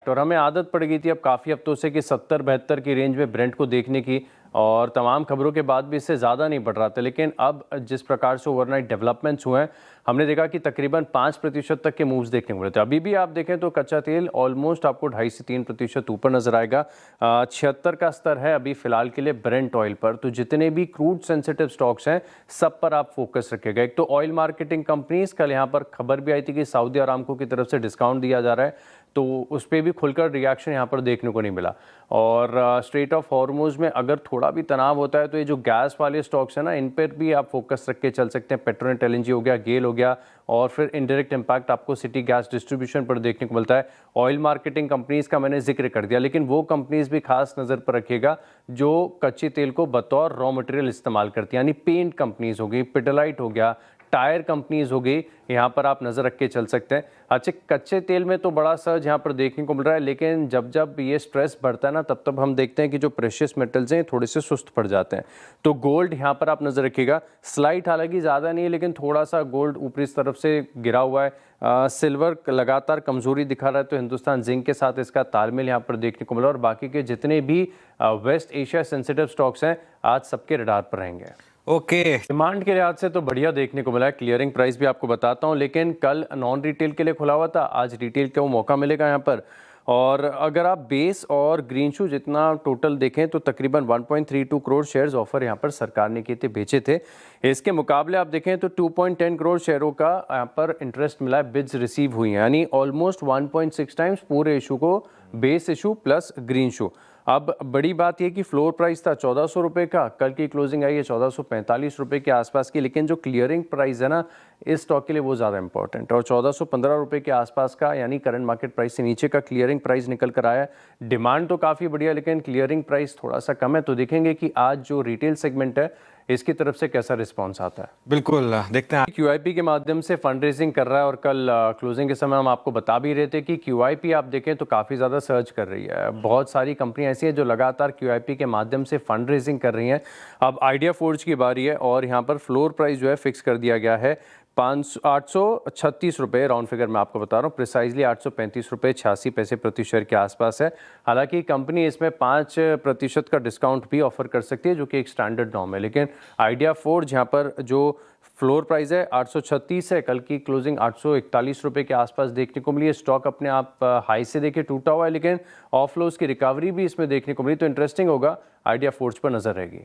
और हमें आदत पड़ गई थी अब काफ़ी हफ्तों से कि 70-72 की रेंज में ब्रेंट को देखने की, और तमाम खबरों के बाद भी इससे ज़्यादा नहीं बढ़ रहा था। लेकिन अब जिस प्रकार से ओवरनाइट डेवलपमेंट्स हुए हैं, हमने देखा कि तकरीबन 5% तक के मूव्स देखने को मिले थे। अभी भी आप देखें तो कच्चा तेल ऑलमोस्ट आपको 2.5 से 3% ऊपर नजर आएगा। 76 का स्तर है अभी फिलहाल के लिए ब्रेंट ऑयल पर। तो जितने भी क्रूड सेंसिटिव स्टॉक्स हैं, सब पर आप फोकस रखिएगा। एक तो ऑयल मार्केटिंग कंपनीज, कल यहाँ पर खबर भी आई थी कि सऊदी अरामको की तरफ से डिस्काउंट दिया जा रहा है, तो उस पर भी खुलकर रिएक्शन यहाँ पर देखने को नहीं मिला। और स्ट्रेट ऑफ हॉर्मुज में अगर थोड़ा भी तनाव होता है तो ये जो गैस वाले स्टॉक्स हैं ना, इन पर भी आप फोकस रख के चल सकते हैं। पेट्रोनेट एलएनजी हो गया, गेल हो गया, और फिर इनडायरेक्ट इम्पैक्ट आपको सिटी गैस डिस्ट्रीब्यूशन पर देखने को मिलता है। ऑयल मार्केटिंग कंपनीज का मैंने जिक्र कर दिया, लेकिन वो कंपनीज भी खास नज़र पर रखिएगा जो कच्चे तेल को बतौर रॉ मटेरियल इस्तेमाल करती हैं, यानी पेंट कंपनीज हो गई, पिडलाइट हो गया, टायर कंपनीज हो गई, यहाँ पर आप नज़र रख के चल सकते हैं। अच्छा, कच्चे तेल में तो बड़ा सर्ज यहाँ पर देखने को मिल रहा है, लेकिन जब जब ये स्ट्रेस बढ़ता है ना, तब तब हम देखते हैं कि जो प्रेशियस मेटल्स हैं थोड़े से सुस्त पड़ जाते हैं। तो गोल्ड यहाँ पर आप नज़र रखिएगा, स्लाइट हालांकि ज़्यादा नहीं है, लेकिन थोड़ा सा गोल्ड ऊपरी तरफ से गिरा हुआ है। सिल्वर लगातार कमजोरी दिखा रहा है, तो हिंदुस्तान जिंक के साथ इसका तालमेल यहाँ पर देखने को मिला। और बाकी के जितने भी वेस्ट एशिया सेंसिटिव स्टॉक्स हैं, आज सबके रडार पर रहेंगे। ओके। डिमांड के लिहाज से तो बढ़िया देखने को मिला है। क्लियरिंग प्राइस भी आपको बताता हूं, लेकिन कल नॉन रिटेल के लिए खुला हुआ था, आज रिटेल को मौका मिलेगा यहाँ पर। और अगर आप बेस और ग्रीन शू जितना टोटल देखें तो तकरीबन 1.32 करोड़ शेयर्स ऑफर यहाँ पर सरकार ने किए थे, बेचे थे। इसके मुकाबले आप देखें तो 2.10 करोड़ शेयरों का यहाँ पर इंटरेस्ट मिला है, बिड्स रिसीव हुई हैं, यानी ऑलमोस्ट 1.6 टाइम्स पूरे इशू को, बेस इशू प्लस ग्रीन शू। अब बड़ी बात यह कि फ्लोर प्राइस था 1400 रुपये का, कल की क्लोजिंग आई है 1445 रुपये के आसपास की, लेकिन जो क्लियरिंग प्राइस है ना इस स्टॉक के लिए वो ज़्यादा इंपॉर्टेंट है। और 1415 रुपये के आसपास का, यानी करंट मार्केट प्राइस से नीचे का क्लियरिंग प्राइस निकल कर आया है। डिमांड तो काफ़ी बढ़िया, लेकिन क्लियरिंग प्राइस थोड़ा सा कम है। तो देखेंगे कि आज जो रिटेल सेगमेंट है इसकी तरफ से कैसा रिस्पॉन्स आता है। बिल्कुल देखते हैं। QIP के माध्यम से फंड रेजिंग कर रहा है, और कल क्लोजिंग के समय हम आपको बता भी रहे थे कि QIP आप देखें तो काफ़ी ज़्यादा सर्च कर रही है। बहुत सारी कंपनियां ऐसी हैं जो लगातार QIP के माध्यम से फंड रेजिंग कर रही हैं। अब आइडिया फोर्ज की बारी है, और यहाँ पर फ्लोर प्राइस जो है फिक्स कर दिया गया है 836 रुपये, राउंड फिगर मैं आपको बता रहा हूँ, प्रिसाइजली 835 रुपये 86 पैसे प्रति शेयर के आसपास है। हालांकि कंपनी इसमें 5% का डिस्काउंट भी ऑफर कर सकती है, जो कि एक स्टैंडर्ड नॉर्म है। लेकिन आइडिया फोर्ज यहाँ पर जो फ्लोर प्राइस है 836 है, कल की क्लोजिंग 841 रुपये के आसपास देखने को मिली है। स्टॉक अपने आप हाई से देखे टूटा हुआ है, लेकिन ऑफ लोज की रिकवरी भी इसमें देखने को मिली, तो इंटरेस्टिंग होगा, आइडिया फोर्ज पर नजर रहेगी।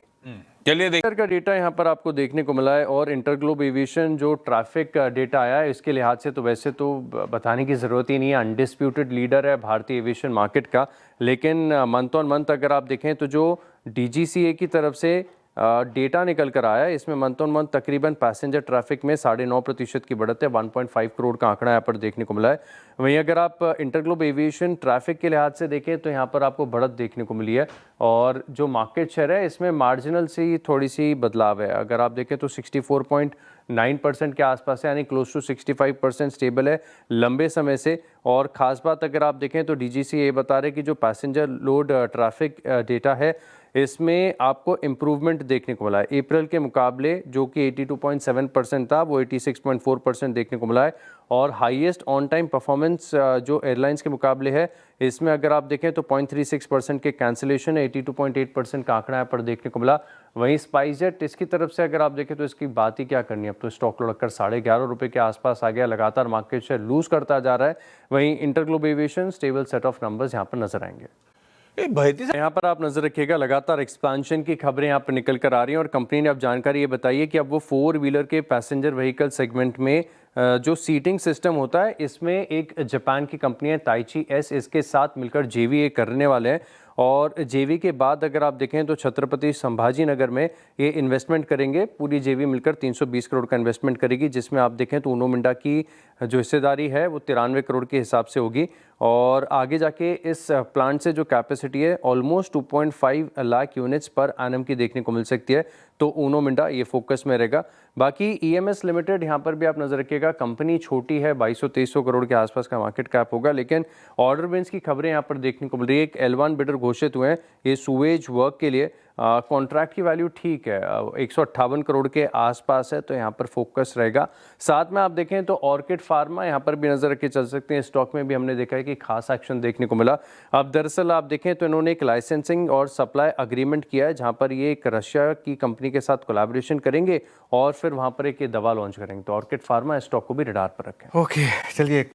चलिए इंटर का डेटा यहाँ पर आपको देखने को मिला है, और इंटरग्लोब एविएशन जो ट्रैफिक डेटा आया है इसके लिहाज से तो वैसे तो बताने की ज़रूरत ही नहीं है, अनडिस्प्यूटेड लीडर है भारतीय एविएशन मार्केट का। लेकिन मंथ ऑन मंथ अगर आप देखें तो जो DGCA की तरफ से डेटा निकल कर आया है, इसमें मंथ ऑन मंथ तकरीबन पैसेंजर ट्रैफिक में 9.5% की बढ़त है, 1.5 करोड़ का आंकड़ा यहाँ पर देखने को मिला है। वहीं अगर आप इंटरग्लोब एविएशन ट्रैफिक के लिहाज से देखें तो यहाँ पर आपको बढ़त देखने को मिली है, और जो मार्केट शेयर है इसमें मार्जिनल सी थोड़ी सी बदलाव है। अगर आप देखें तो 64.9% के आसपास है, यानी क्लोज टू 65% स्टेबल है लंबे समय से। और ख़ास बात अगर आप देखें तो DGCA बता रहे कि जो पैसेंजर लोड ट्रैफिक डेटा है इसमें आपको इम्प्रूवमेंट देखने को मिला है। अप्रैल के मुकाबले जो कि 82.7% था, वो 86.4% देखने को मिला है। और हाईएस्ट ऑन टाइम परफॉर्मेंस जो एयरलाइंस के मुकाबले है, इसमें अगर आप देखें तो 0.36% के कैंसिलेशन है, 82.8% का आंकड़ा यहाँ पर देखने को मिला। वहीं स्पाइसजेट इसकी तरफ से अगर आप देखें तो इसकी बात ही क्या करनी है, अब तो स्टॉक लुढ़क कर 11.5 रुपये के आसपास आ गया, लगातार मार्केट शेयर लूज करता जा रहा है। वहीं InterGlobe aviation stable set of numbers यहाँ पर नजर आएंगे। यहाँ पर आप नजर रखिएगा, लगातार एक्सपेंशन की खबरें यहाँ पर निकल कर आ रही हैं, और कंपनी ने अब जानकारी ये बताई है कि अब वो 4 व्हीलर के पैसेंजर व्हीकल सेगमेंट में जो सीटिंग सिस्टम होता है इसमें एक जापान की कंपनी है ताइची एस, इसके साथ मिलकर JV करने वाले हैं। और JV के बाद अगर आप देखें तो छत्रपति संभाजी नगर में ये इन्वेस्टमेंट करेंगे। पूरी JV मिलकर 320 करोड़ का इन्वेस्टमेंट करेगी, जिसमें आप देखें तो उनो मिंडा की जो हिस्सेदारी है वो 93 करोड़ के हिसाब से होगी। और आगे जाके इस प्लांट से जो कैपेसिटी है almost 2.5 lakh units per annum की देखने को मिल सकती है। तो उनो मिंडा ये फोकस में रहेगा। बाकी EMS लिमिटेड यहाँ पर भी आप नजर रखिएगा, कंपनी छोटी है, 2200-2300 करोड़ के आसपास का मार्केट कैप होगा, लेकिन ऑर्डर विंस की खबरें यहाँ पर देखने को मिल रही है। एक L1 बिडर घोषित हुए हैं ये सुएज वर्क के लिए, कॉन्ट्रैक्ट की वैल्यू ठीक है, 158 करोड़ के आसपास है, तो यहाँ पर फोकस रहेगा। साथ में आप देखें तो ऑर्किड फार्मा यहाँ पर भी नज़र रख के चल सकते हैं। स्टॉक में भी हमने देखा है कि खास एक्शन देखने को मिला। अब दरअसल आप देखें तो इन्होंने एक लाइसेंसिंग और सप्लाई अग्रीमेंट किया है, जहाँ पर ये एक रशिया की कंपनी के साथ कोलैबोरेशन करेंगे और फिर वहाँ पर एक ये दवा लॉन्च करेंगे। तो ऑर्किड फार्मा स्टॉक को भी रडार पर रखें। ओके, चलिए।